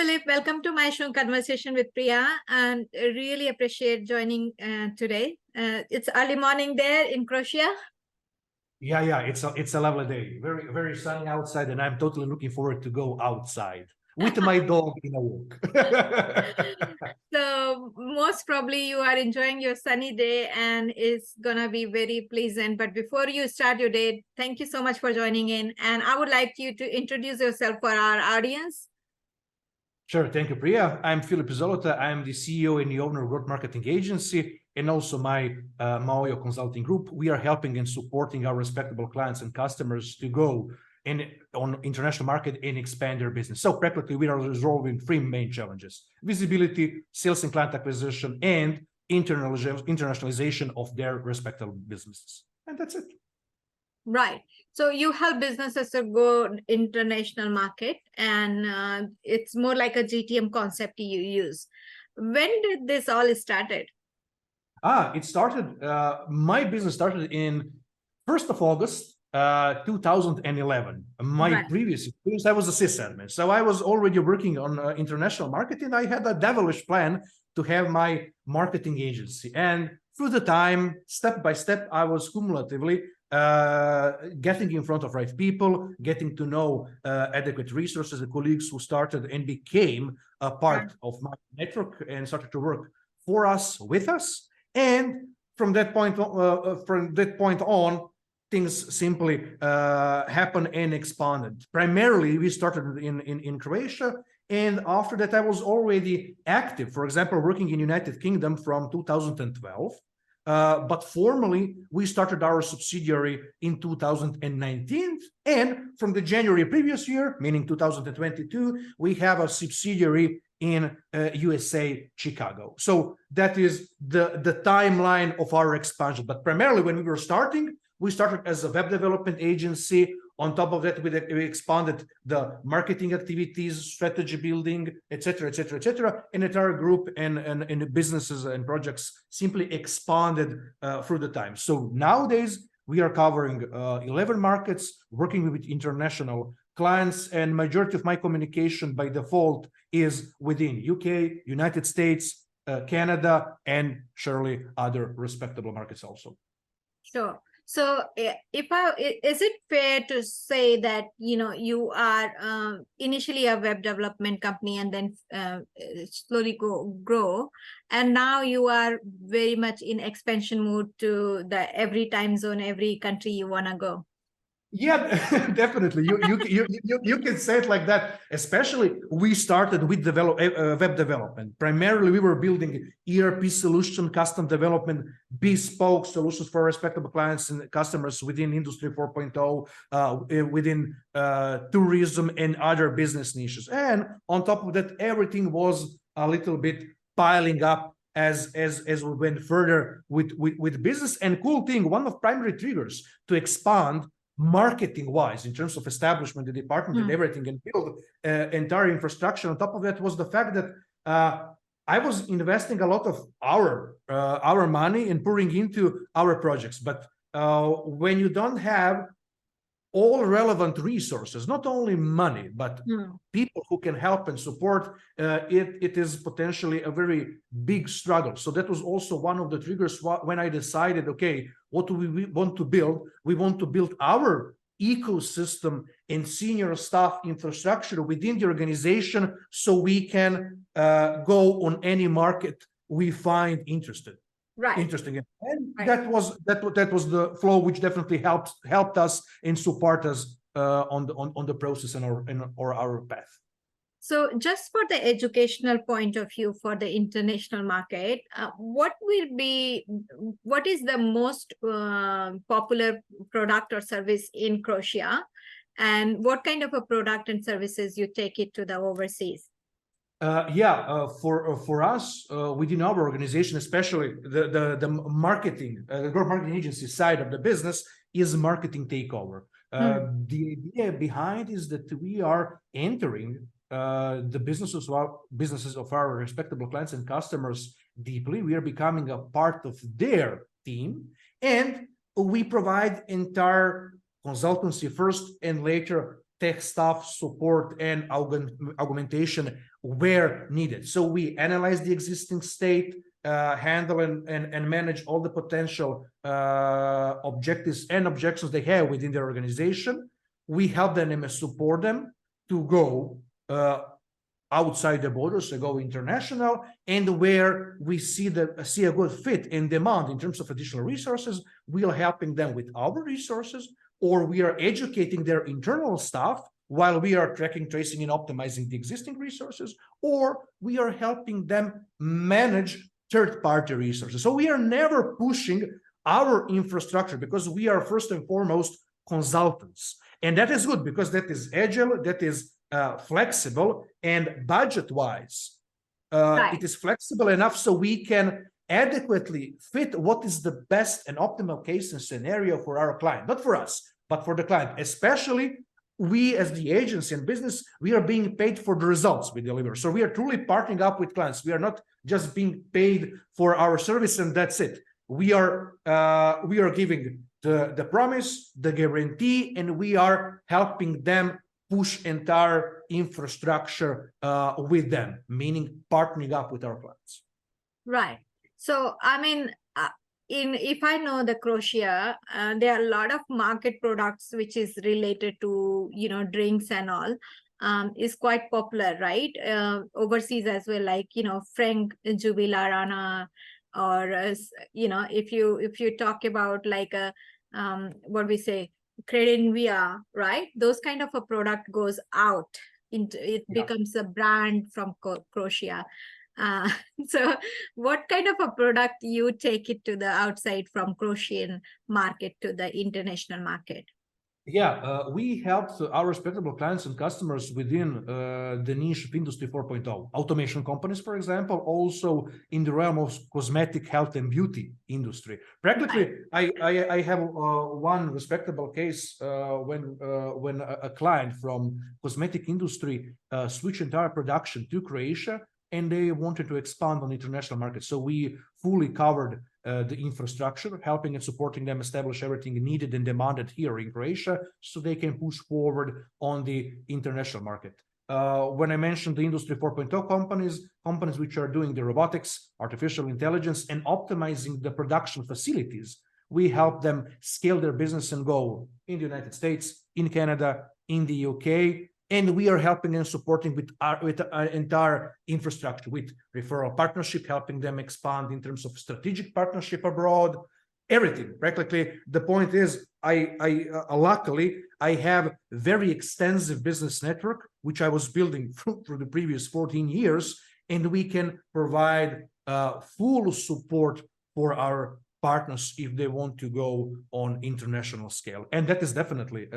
Philip. Welcome to my show Conversation with Priya, and really appreciate joining today. It's early morning there in Croatia. Yeah, it's a lovely day. Very sunny outside, and I'm totally looking forward to go outside with my dog in a walk. So most probably you are enjoying your sunny day and it's gonna be very pleasant. But before you start your day, thank you so much for joining in. And I would like you to introduce yourself for our audience. Sure, thank you, Priya. I'm Filip Zolota. I'm the CEO and the owner of Growth Marketing Agency, and also my MAOIO Consulting Group. We are helping and supporting our respectable clients and customers to go on international market and expand their business. So practically, we are resolving three main challenges: visibility, sales and client acquisition, and internationalization of their respectable businesses. And that's it. Right. So you help businesses to go international market, and it's more like a GTM concept you use. When did this all started? It started, my business started in 1st of August, 2011. My Right. previous experience, I was a sysadmin. So I was already working on international marketing. I had a devilish plan to have my marketing agency. And through the time, step by step, I was cumulatively getting in front of right people, getting to know adequate resources, the colleagues who started and became a part of my network and started to work for us, with us. And from that point on, things simply happened and expanded. Primarily, we started in Croatia, and after that, I was already active. For example, working in United Kingdom from 2012. But formally, we started our subsidiary in 2019. And from the January previous year, meaning 2022, we have a subsidiary in USA, Chicago. So that is the timeline of our expansion. But primarily, when we were starting, we started as a web development agency. On top of that, we expanded the marketing activities, strategy building, etc., etc., etc. And entire group and businesses and projects simply expanded through the time. So nowadays, we are covering 11 markets, working with international clients, and majority of my communication by default is within UK, United States, Canada, and surely other respectable markets also. Sure. So is it fair to say that, you are initially a web development company and then slowly grow, and now you are very much in expansion mode to every time zone, every country you want to go? Yeah, definitely. You can say it like that. Especially, we started with web development. Primarily, we were building ERP solution, custom development, bespoke solutions for respectable clients and customers within Industry 4.0, within tourism and other business niches. And on top of that, everything was a little bit piling up as we went further with business. And cool thing, one of primary triggers to expand marketing wise in terms of establishment, the department and everything, and build entire infrastructure on top of that was the fact that I was investing a lot of our money and pouring into our projects. But when you don't have all relevant resources, not only money, but people who can help and support, it is potentially a very big struggle. So that was also one of the triggers when I decided, okay, what do we want to build? We want to build our ecosystem and senior staff infrastructure within the organization so we can go on any market we find interesting. And that was the flow which definitely helped us and support us on the process and our path. So just for the educational point of view for the international market, what is the most popular product or service in Croatia, and what kind of a product and services you take it to the overseas? For us within our organization, especially the marketing, growth marketing agency side of the business is marketing takeover. The idea behind is that we are entering the businesses of our respectable clients and customers deeply. We are becoming a part of their team, and we provide entire consultancy first and later tech staff support and augmentation where needed. So we analyze the existing state, handle and manage all the potential objectives and objections they have within their organization. We help them and support them to go outside the borders, to go international, and where we see a good fit in demand in terms of additional resources, we are helping them with our resources, or we are educating their internal staff while we are tracking, tracing, and optimizing the existing resources, or we are helping them manage third-party resources. So we are never pushing our infrastructure because we are first and foremost consultants. And that is good because that is agile, that is flexible, and budget-wise, it is flexible enough so we can adequately fit what is the best and optimal case and scenario for our client, not for us, but for the client. Especially we as the agency and business, we are being paid for the results we deliver. So we are truly partnering up with clients. We are not just being paid for our service and that's it. We are giving the promise, the guarantee, and we are helping them push entire infrastructure with them, meaning partnering up with our clients. Right. So, I mean, if I know the Croatia, there are a lot of market products which is related to, drinks and all, is quite popular, right? Overseas as well, like, Frank Jubilarana, or, if you talk about like what we say, Credinvia, right? Those kind of a product goes out into it, becomes a brand from Croatia. So what kind of a product you take it to the outside from Croatian market to the international market? Yeah, we helped our respectable clients and customers within the niche of Industry 4.0. Automation companies, for example, also in the realm of cosmetic health and beauty industry. Practically, I have one respectable case when a client from cosmetic industry switched entire production to Croatia, and they wanted to expand on international markets. So we fully covered the infrastructure, helping and supporting them establish everything needed and demanded here in Croatia so they can push forward on the international market. When I mentioned the Industry 4.0 companies which are doing the robotics, artificial intelligence, and optimizing the production facilities, we help them scale their business and go in the United States, in Canada, in the UK, and we are helping and supporting with our entire infrastructure, with referral partnership, helping them expand in terms of strategic partnership abroad, everything. Practically, the point is, luckily, I have very extensive business network, which I was building through the previous 14 years, and we can provide full support for our partners if they want to go on international scale. And that is definitely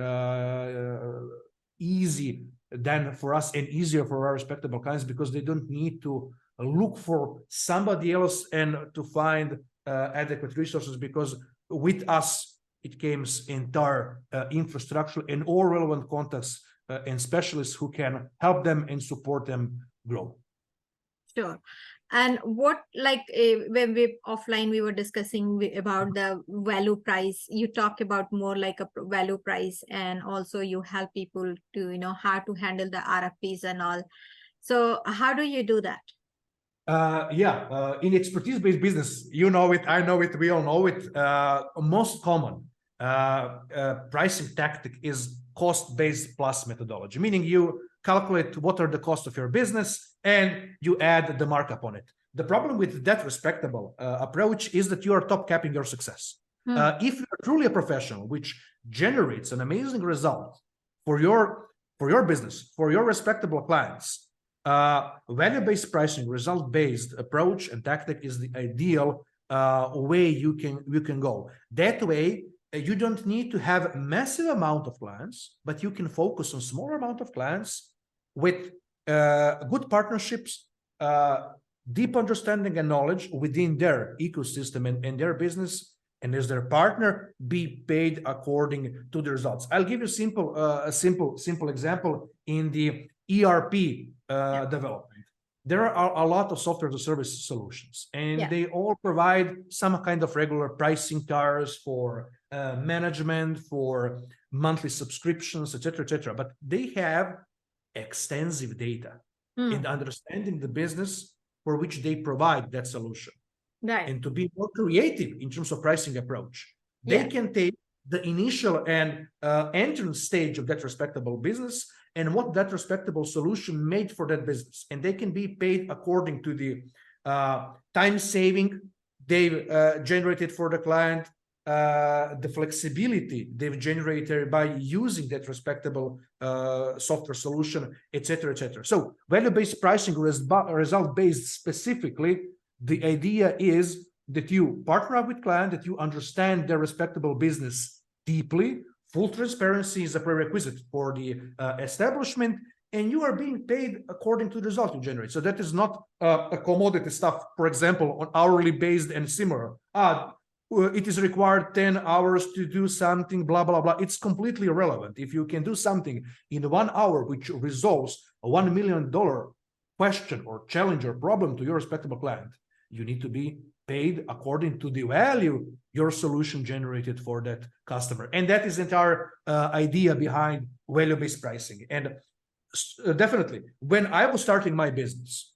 easy than for us and easier for our respectable clients because they don't need to look for somebody else and to find adequate resources, because with us it comes entire infrastructure and all relevant contacts and specialists who can help them and support them grow. Sure. And what, like when we offline, we were discussing about the value price. You talk about more like a value price, and also you help people to, how to handle the RFPs and all. So how do you do that? In expertise-based business, you know it, I know it, we all know it. Most common pricing tactic is cost-based plus methodology, meaning you calculate what are the costs of your business and you add the markup on it. The problem with that respectable approach is that you are top capping your success. If you're truly a professional, which generates an amazing result for your business, for your respectable clients, value-based pricing, result-based approach and tactic is the ideal way you can go. That way, you don't need to have a massive amount of clients, but you can focus on smaller amount of clients with good partnerships, deep understanding and knowledge within their ecosystem and their business, and as their partner, be paid according to the results. I'll give you a simple example in the ERP development. there are a lot of software as a service solutions, and Yeah. they all provide some kind of regular pricing cars for management, for monthly subscriptions, etc. But they have extensive data and understanding the business for which they provide that solution. Right. And to be more creative in terms of pricing approach, they can take the initial and entrance stage of that respectable business and what that respectable solution made for that business, and they can be paid according to the time saving they've generated for the client, the flexibility they've generated by using that respectable software solution, etc. So value-based pricing, result-based specifically, the idea is that you partner up with client, that you understand their respectable business deeply. Full transparency is a prerequisite for the establishment, and you are being paid according to the result you generate. So that is not a commodity stuff, for example, on hourly based and similar. It is required 10 hours to do something, blah, blah, blah. It's completely irrelevant. If you can do something in 1 hour, which resolves a $1 million question or challenge or problem to your respectable client, you need to be paid according to the value your solution generated for that customer. And that is the entire idea behind value-based pricing. And definitely, when I was starting my business,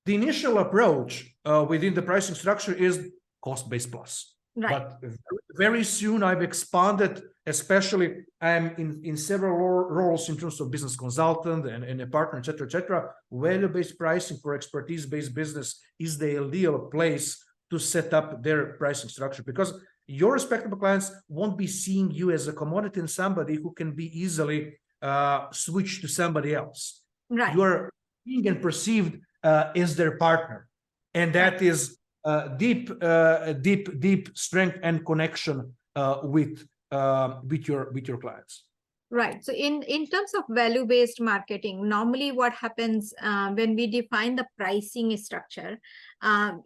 the initial approach within the pricing structure is cost-based plus. Right. But very soon I've expanded, especially I'm in several roles in terms of business consultant and a partner, etc. Value-based pricing for expertise-based business is the ideal place to set up their pricing structure, because your respectable clients won't be seeing you as a commodity and somebody who can be easily switched to somebody else. Right. You are being and perceived as their partner, and that is deep strength and connection with your clients. Right. So in terms of value-based marketing, normally what happens when we define the pricing structure,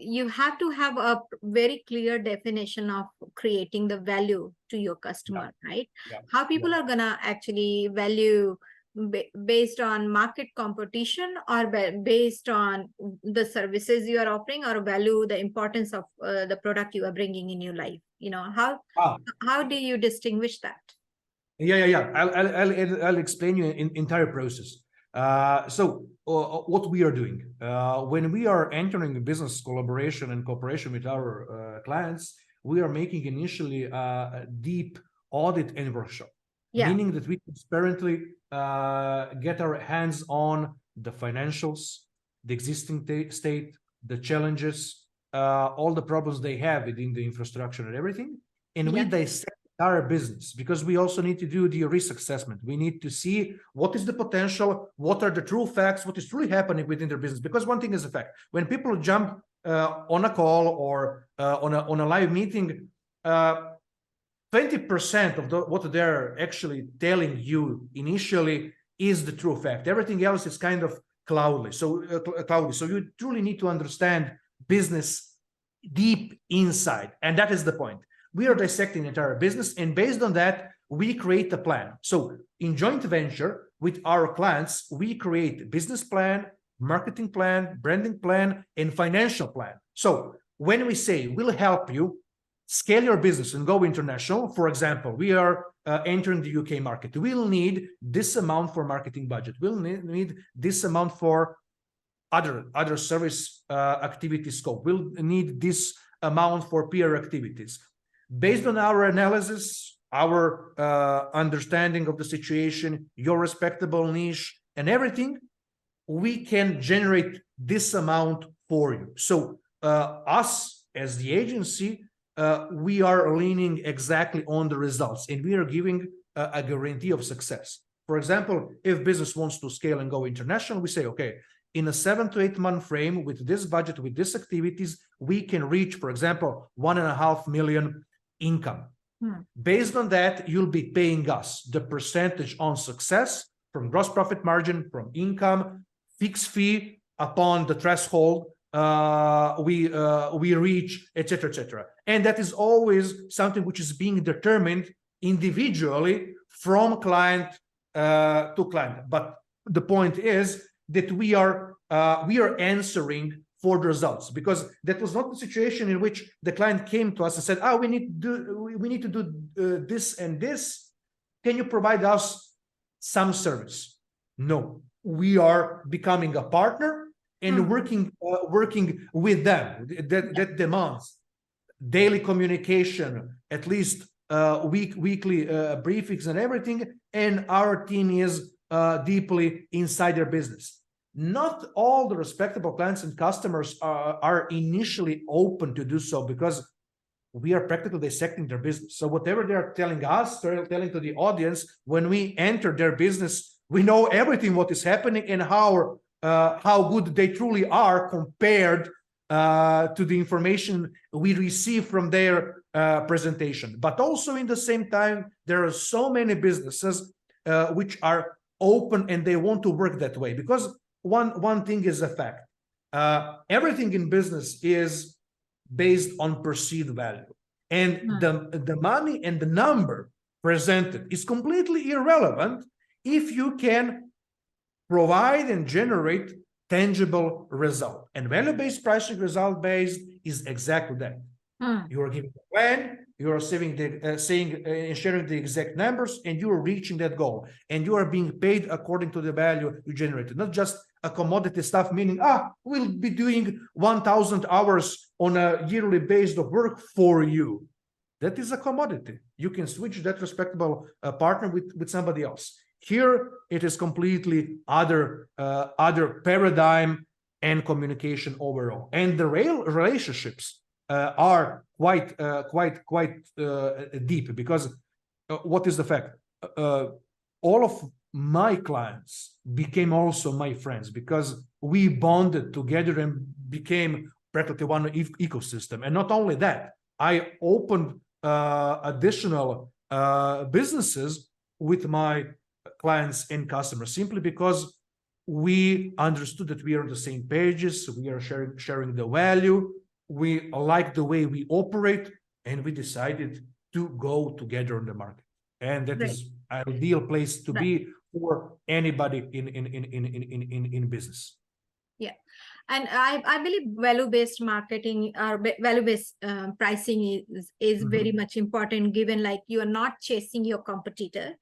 you have to have a very clear definition of creating the value to your customer, right? How people are gonna actually value based on market competition, or based on the services you are offering, or value the importance of the product you are bringing in your life. How do you distinguish that? Yeah. I'll explain you in entire process. So what we are doing when we are entering a business collaboration and cooperation with our clients, we are making initially a deep audit and workshop, meaning that we transparently get our hands on the financials, the existing state, the challenges, all the problems they have within the infrastructure and everything, and we dissect our business, because we also need to do the risk assessment. We need to see what is the potential, what are the true facts, what is truly happening within their business. Because one thing is a fact: when people jump on a call or on a live meeting, 20% of what they're actually telling you initially is the true fact. Everything else is kind of cloudy. So you truly need to understand business deep inside, and that is the point. We are dissecting the entire business, and based on that, we create a plan. So in joint venture with our clients, we create business plan, marketing plan, branding plan, and financial plan. So when we say we'll help you scale your business and go international, for example, we are entering the UK market. We'll need this amount for marketing budget. We'll need this amount for other service activity scope. We'll need this amount for PR activities. Based on our analysis, our understanding of the situation, your respectable niche, and everything, we can generate this amount for you. So us as the agency, we are leaning exactly on the results, and we are giving a guarantee of success. For example, if business wants to scale and go international, we say, okay, in a 7 to 8 month frame with this budget, with these activities, we can reach, for example, 1.5 million income. Based on that, you'll be paying us the percentage on success from gross profit margin, from income, fixed fee upon the threshold we reach, etc. And that is always something which is being determined individually from client to client. But the point is that we are we are answering for the results, because that was not the situation in which the client came to us and said, "Oh, we need to do this and this. Can you provide us some service?" No, we are becoming a partner and working with them. That demands daily communication, at least weekly briefings and everything. And our team is deeply inside their business. Not all the respectable clients and customers are initially open to do so, because we are practically dissecting their business. So whatever they're telling us, they're telling to the audience, when we enter their business, we know everything what is happening and how good they truly are compared to the information we receive from their presentation. But also in the same time, there are so many businesses which are open and they want to work that way, because one thing is a fact. Everything in business is based on perceived value, and the money and the number presented is completely irrelevant if you can provide and generate tangible result. And value-based pricing, result-based, is exactly that. You are giving a plan, you are sharing the exact numbers, and you are reaching that goal, and you are being paid according to the value you generated, not just a commodity stuff, meaning we'll be doing 1,000 hours on a yearly base of work for you. That is a commodity. You can switch that respectable partner with somebody else. Here it is completely other paradigm and communication overall, and the relationships are quite deep, because what is the fact? All of my clients became also my friends, because we bonded together and became practically one ecosystem. And not only that, I opened additional businesses with my clients and customers, simply because we understood that we are on the same pages, we are sharing the value, we like the way we operate, and we decided to go together on the market. And that is an ideal place to be for anybody in business. Yeah. And I believe value-based marketing or value-based pricing is very much important, given like you are not chasing your competitor.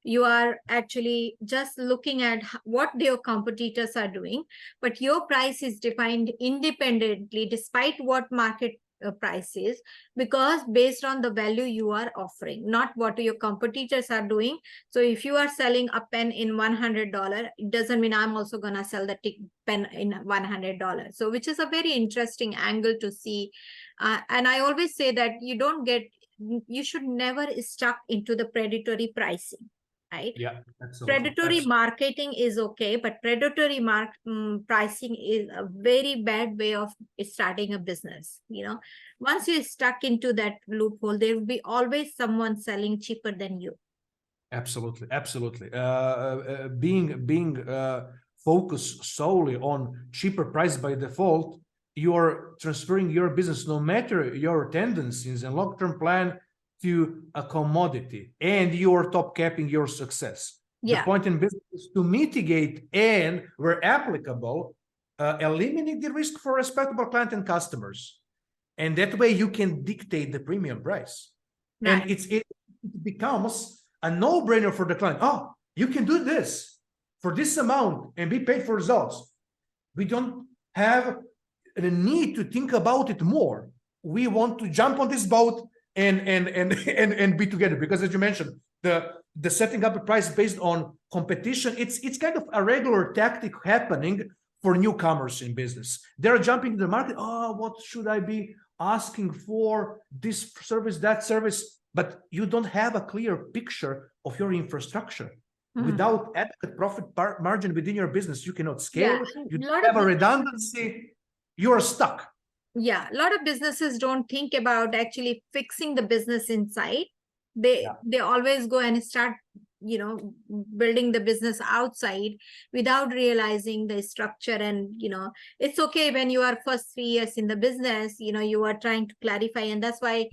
You are actually just looking at what your competitors are doing, but your price is defined independently despite what market price is, because based on the value you are offering, not what your competitors are doing. So if you are selling a pen in $100, it doesn't mean I'm also gonna sell the pen in $100. So which is a very interesting angle to see. And I always say that you should never stuck into the predatory pricing. Right? Yeah, absolutely. Predatory marketing is okay, but predatory pricing is a very bad way of starting a business. Once you're stuck into that loophole, there will be always someone selling cheaper than you. Absolutely, absolutely. Being focused solely on cheaper price by default, you're transferring your business, no matter your tendencies and long-term plan, to a commodity, and you're top capping your success. The point in business is to mitigate and, where applicable, eliminate the risk for respectable client and customers. And that way you can dictate the premium price. And it becomes a no-brainer for the client. Oh, you can do this for this amount and be paid for results. We don't have the need to think about it more. We want to jump on this boat and be together, because as you mentioned, the setting up a price based on competition, it's kind of a regular tactic happening for newcomers in business. They're jumping in the market. Oh, what should I be asking for? This service, that service. But you don't have a clear picture of your infrastructure. Without adequate profit margin within your business, you cannot scale. You don't have a redundancy. You are stuck. Yeah, a lot of businesses don't think about actually fixing the business inside. They always go and start building the business outside without realizing the structure. And it's okay when you are first 3 years in the business, you are trying to clarify. And that's why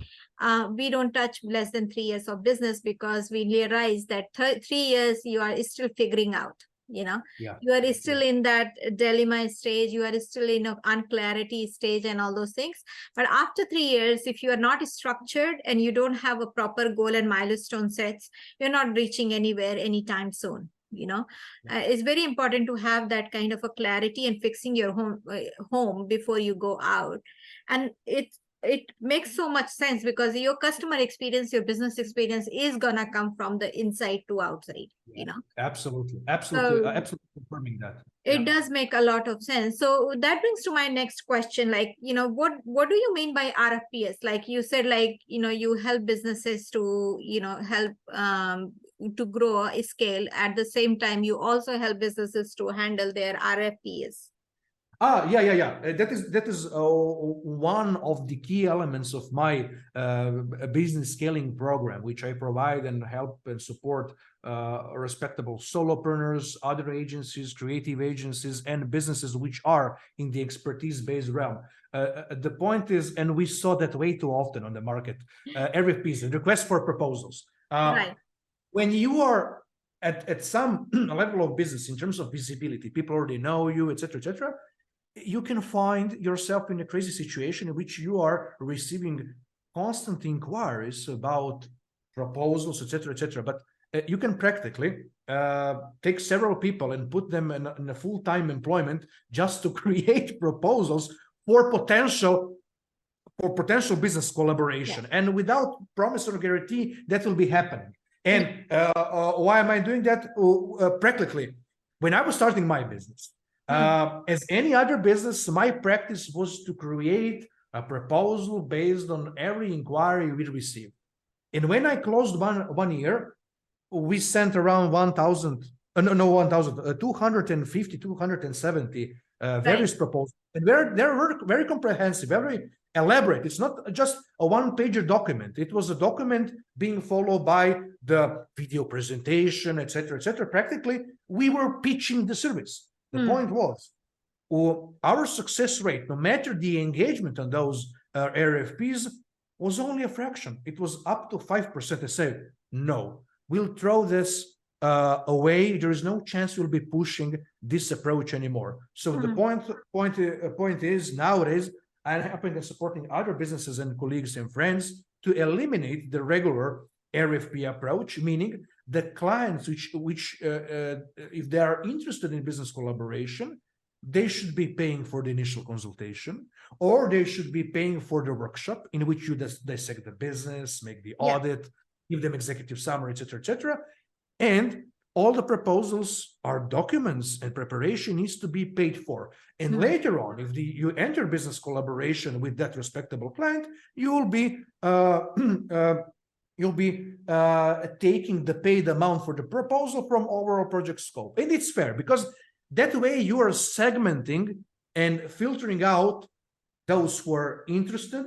we don't touch less than 3 years of business, because we realize that 3 years you are still figuring out. Yeah. You are still in that dilemma stage, you are still in an unclarity stage and all those things. But after 3 years, if you are not structured and you don't have a proper goal and milestone sets, you're not reaching anywhere anytime soon. It's very important to have that kind of a clarity and fixing your home before you go out. And it makes so much sense because your customer experience, your business experience is gonna come from the inside to outside. Absolutely, So absolutely confirming that. it does make a lot of sense. So that brings to my next question, like, what do you mean by RFPs? Like you said, like, you help businesses to, help to grow a scale. At the same time, you also help businesses to handle their RFPs. Yeah. That is one of the key elements of my business scaling program, which I provide and help and support respectable solopreneurs, other agencies, creative agencies, and businesses which are in the expertise-based realm. The point is, and we saw that way too often on the market, RFPs, request for proposals. Right. When you are at some level of business in terms of visibility, people already know you, etc., you can find yourself in a crazy situation in which you are receiving constant inquiries about proposals, etc. But you can practically take several people and put them in a full-time employment just to create proposals for potential business collaboration. Yeah. And without promise or guarantee that will be happening. And why am I doing that? Practically, when I was starting my business, as any other business, my practice was to create a proposal based on every inquiry we received. And when I closed one year, we sent around 250, 270 various proposals. And they were very comprehensive, very elaborate. It's not just a one-pager document. It was a document being followed by the video presentation, etc. Practically, we were pitching the service. The point was, our success rate, no matter the engagement on those RFPs, was only a fraction. It was up to 5%. I said, no, we'll throw this away. There is no chance we'll be pushing this approach anymore. So the point is, nowadays, I'm helping and supporting other businesses and colleagues and friends to eliminate the regular RFP approach, meaning the clients which if they are interested in business collaboration, they should be paying for the initial consultation, or they should be paying for the workshop in which you dissect the business, make the audit, give them executive summary, etc. And all the proposals are documents, and preparation needs to be paid for. And later on, if you enter business collaboration with that respectable client, you'll be taking the paid amount for the proposal from overall project scope. And it's fair, because that way you are segmenting and filtering out those who are interested,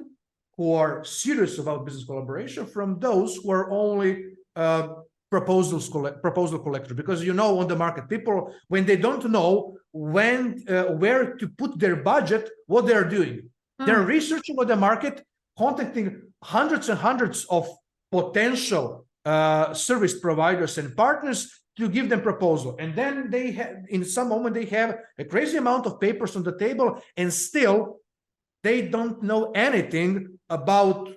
who are serious about business collaboration, from those who are only proposal collector. Because on the market, people, when they don't know where to put their budget, what they're doing, they're researching on the market, contacting hundreds and hundreds of potential service providers and partners to give them proposal. And then they have, in some moment, they have a crazy amount of papers on the table, and still they don't know anything about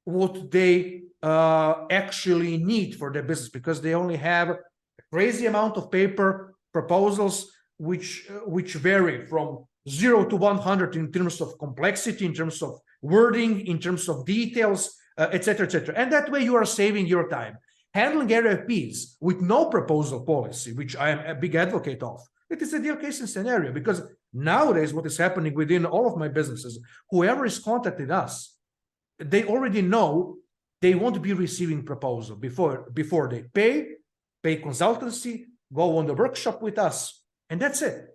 what they actually need for their business, because they only have a crazy amount of paper proposals which vary from 0 to 100 in terms of complexity, in terms of wording, in terms of details, etc. And that way you are saving your time. Handling RFPs with no proposal policy, which I am a big advocate of, it is a deal case scenario, because nowadays what is happening within all of my businesses, whoever is contacting us, they already know they won't be receiving proposal before they pay consultancy, go on the workshop with us, and that's it.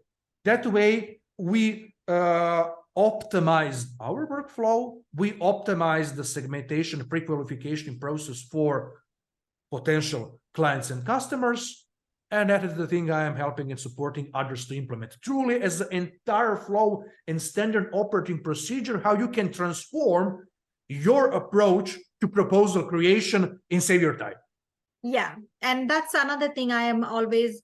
That way we optimize our workflow, we optimize the segmentation pre-qualification process for potential clients and customers, and that is the thing I am helping and supporting others to implement, truly as an entire flow and standard operating procedure, how you can transform your approach to proposal creation and save your time. Yeah, and that's another thing I am always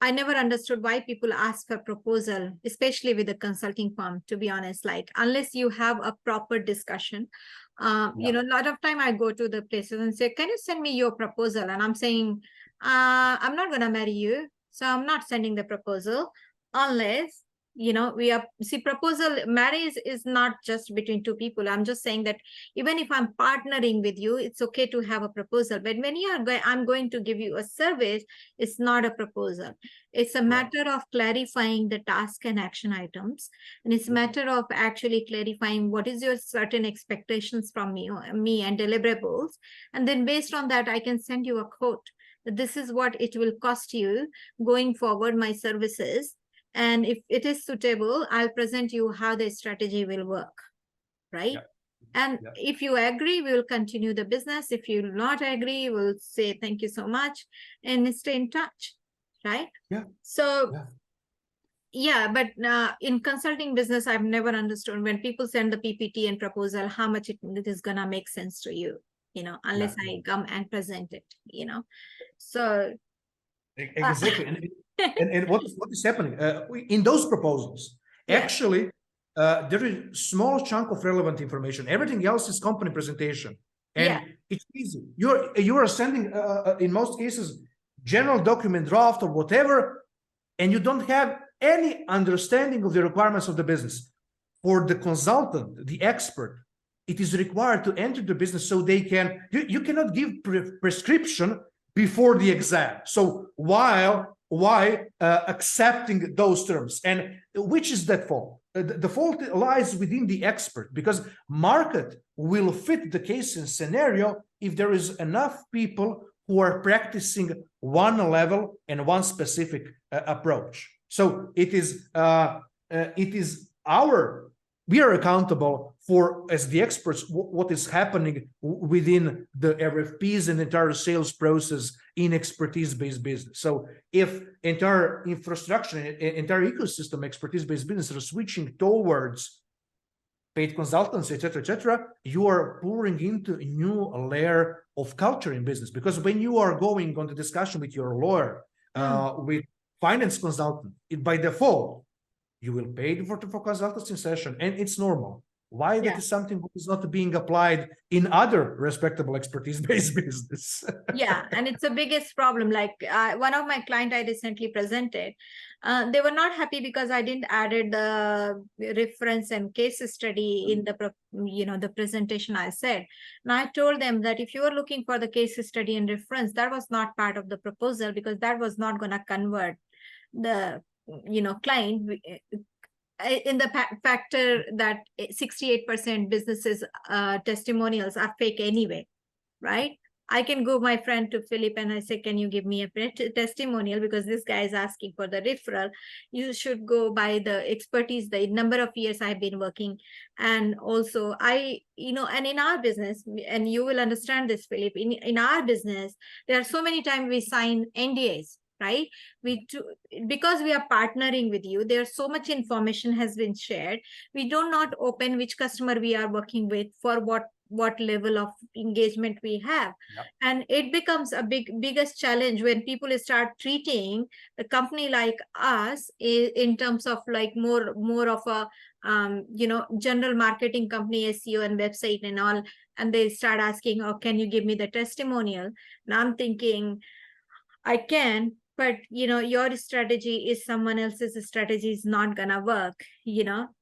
I never understood why people ask for proposal, especially with a consulting firm, to be honest, like unless you have a proper discussion. You know, a lot of time I go to the places and say, can you send me your proposal? And I'm saying, I'm not going to marry you. So I'm not sending the proposal unless, you know, we are, see, proposal marriage is not just between two people. I'm just saying that even if I'm partnering with you, it's okay to have a proposal. But when you are going, I'm going to give you a service, it's not a proposal. It's a matter of clarifying the task and action items. And it's a matter of actually clarifying what is your certain expectations from me and deliverables. And then based on that, I can send you a quote. This is what it will cost you going forward, my services. And if it is suitable, I'll present you how the strategy will work, right? And if you agree, we will continue the business. If you not agree, we'll say thank you so much and stay in touch, right? So but in consulting business, I've never understood when people send the PPT and proposal, how much it is gonna make sense to you, you know, unless I come and present it, you know. So exactly. And what is happening in those proposals? Actually, there is small chunk of relevant information. Everything else is company presentation, and it's easy. You are sending in most cases general document draft or whatever, and you don't have any understanding of the requirements of the business. For the consultant, the expert, it is required to enter the business so they can. You cannot give prescription before the exam. So why accepting those terms? And which is that fault? The fault lies within the expert, because market will fit the case and scenario if there is enough people who are practicing one level and one specific approach. So it is we are accountable for, as the experts, what is happening within the RFPs and entire sales process in expertise-based business. So if entire infrastructure, entire ecosystem expertise-based business are switching towards paid consultants, etc., you are pouring into a new layer of culture in business. Because when you are going on the discussion with your lawyer, with finance consultant, by default, you will pay for consultancy session, and it's normal. Why that is something that is not being applied in other respectable expertise-based business? And it's the biggest problem. Like one of my client I recently presented, they were not happy because I didn't added the reference and case study in the the presentation I said. And I told them that if you are looking for the case study and reference, that was not part of the proposal, because that was not going to convert the client in the factor that 68% businesses testimonials are fake anyway, right? I can go my friend to Philip and I say, can you give me a testimonial, because this guy is asking for the referral. You should go by the expertise, the number of years I've been working. And also and in our business, and you will understand this, Philip, in our business, there are so many times we sign NDAs, right? Because we are partnering with you, there's so much information has been shared. We do not open which customer we are working with, for what level of engagement we have. And it becomes a biggest challenge when people start treating a company like us in terms of like more of a general marketing company, SEO and website and all, and they start asking, oh, can you give me the testimonial? And I'm thinking, I can, but your strategy is someone else's strategy, is not gonna work,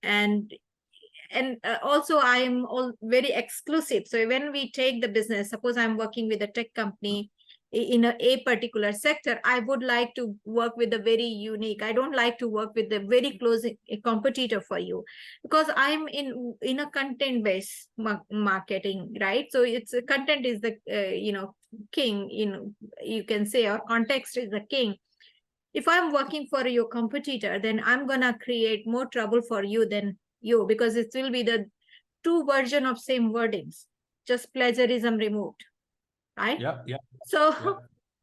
and also I am all very exclusive. So when we take the business, suppose I'm working with a tech company in a particular sector, I would like to work with a very unique. I don't like to work with a very close competitor for you, because I'm in a content based marketing, right? So it's content is the king, you can say, or context is the king. If I'm working for your competitor, then I'm gonna create more trouble for you than you, because it will be the two version of same wordings, just plagiarism removed, right? So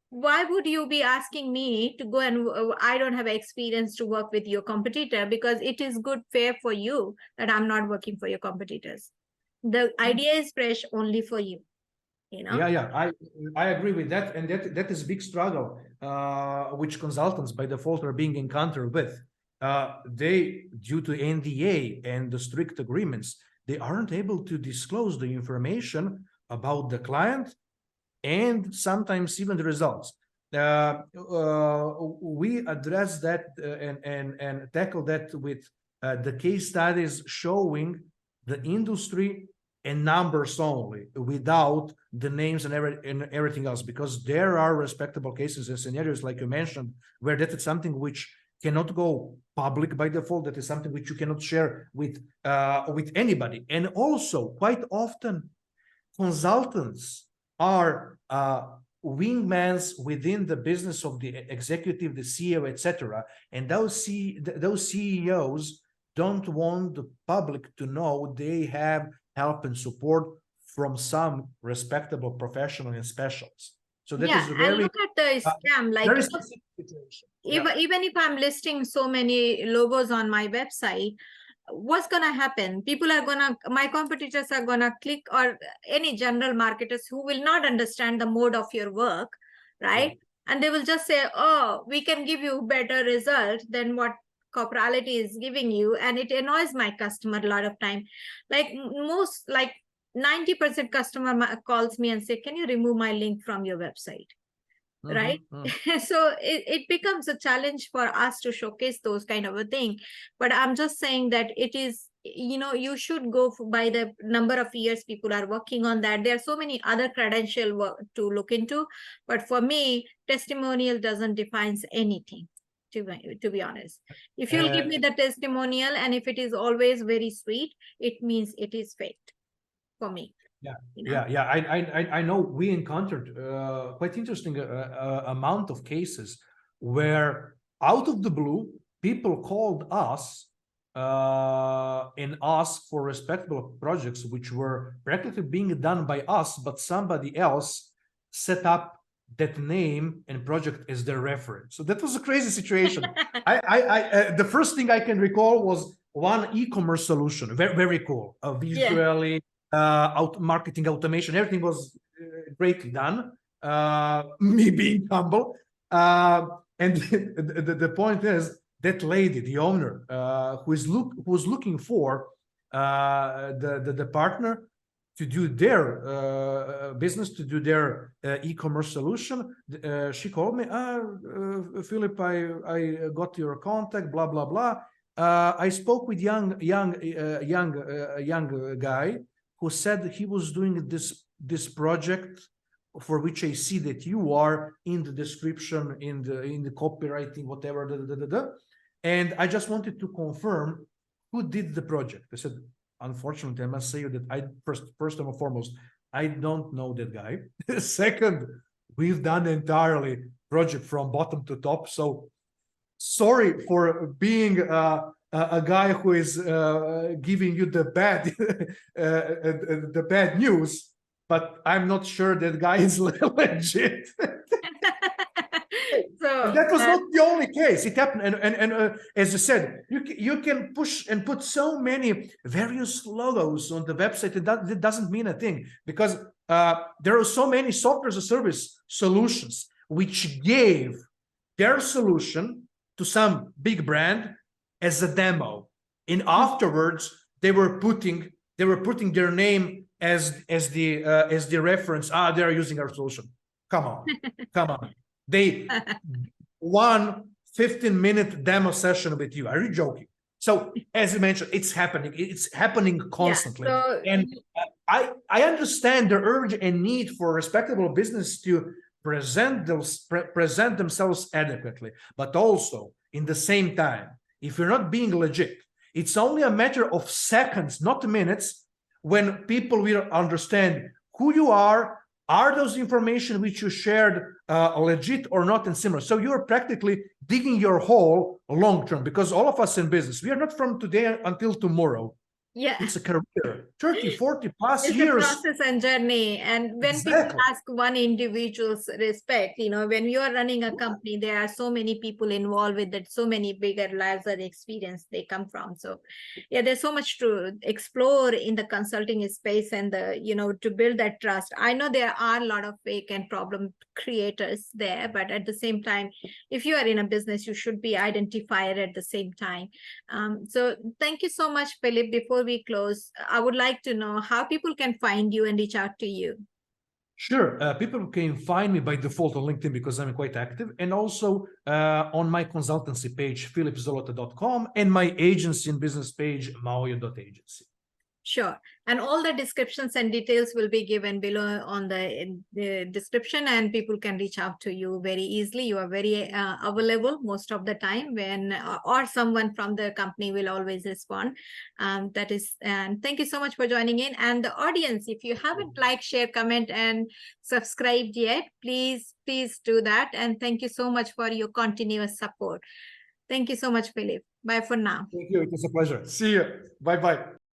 why would you be asking me to go and I don't have experience to work with your competitor, because it is good, fair for you that I'm not working for your competitors. The idea is fresh only for you. Yeah, I agree with that, and that is a big struggle which consultants by default are being encountered with. They, due to NDA and the strict agreements, they aren't able to disclose the information about the client and sometimes even the results. We address that and tackle that with the case studies showing the industry and numbers only, without the names and everything else, because there are respectable cases and scenarios, like you mentioned, where that is something which cannot go public by default. That is something which you cannot share with anybody. And also, quite often, consultants are wingmans within the business of the executive, the CEO, etc. And those CEOs don't want the public to know they have help and support from some respectable professional and specialists. So that is And very look at the scam, like, very specific situation. even if I'm listing so many logos on my website, what's gonna happen? People are gonna, my competitors are gonna click, or any general marketers who will not understand the mode of your work, right? And they will just say, oh, we can give you better result than what Corporality is giving you, and it annoys my customer a lot of time. Like 90% customer calls me and say, can you remove my link from your website? Right? So it becomes a challenge for us to showcase those kind of a thing. But I'm just saying that it is, you should go by the number of years people are working on that. There are so many other credential work to look into, but for me, testimonial doesn't define anything, to be honest. If you'll give me the testimonial, and if it is always very sweet, it means it is faked for me. I know we encountered quite interesting amount of cases where out of the blue people called us and asked for respectable projects which were practically being done by us, but somebody else set up that name and project as their reference. So that was a crazy situation. The first thing I can recall was one e-commerce solution, very cool, visually. Marketing automation, everything was greatly done. Me being humble, and the point is that lady, the owner, who was looking for the partner to do their business, to do their e-commerce solution. She called me, Philip, I got your contact, blah blah blah. I spoke with young guy who said he was doing this project for which I see that you are in the description, in the copywriting, whatever. And I just wanted to confirm who did the project. I said, unfortunately, I must say that I first and foremost, I don't know that guy. Second, we've done entirely project from bottom to top. So sorry for being a guy who is giving you the bad news, but I'm not sure that guy is legit. So that was not the only case. It happened, and as you said, you can push and put so many various logos on the website, and that doesn't mean a thing, because there are so many software as a service solutions which gave their solution to some big brand as a demo, and afterwards they were putting their name as the reference. They're using our solution. Come on. They won 15-minute demo session with you. Are you joking? So as you mentioned, it's happening constantly. And I understand the urge and need for respectable business to present themselves adequately, but also in the same time, if you're not being legit, it's only a matter of seconds, not minutes, when people will understand who you are those information which you shared legit or not, and similar. So you're practically digging your hole long term, because all of us in business, we are not from today until tomorrow. Yeah. It's a career, 30, 40 plus It's a years. process and journey. And when people Exactly. ask one individual's respect, when you are running a company, there are so many people involved with it, so many bigger lives and experience they come from. So yeah, there's so much to explore in the consulting space and to build that trust. I know there are a lot of fake and problem creators there, but at the same time, if you are in a business, you should be identifier at the same time. So thank you so much, Philip. Before we close, I would like to know how people can find you and reach out to you. Sure. People can find me by default on LinkedIn because I'm quite active, and also on my consultancy page, philipzolota.com, and my agency and business page, MAOIO.agency. Sure. And all the descriptions and details will be given below on the description, and people can reach out to you very easily. You are very available most of the time or someone from the company will always respond. And thank you so much for joining in. And the audience, if you haven't liked, share, comment, and subscribed yet, please do that. And thank you so much for your continuous support. Thank you so much, Philip. Bye for now. Thank you. It was a pleasure. See you. Bye-bye.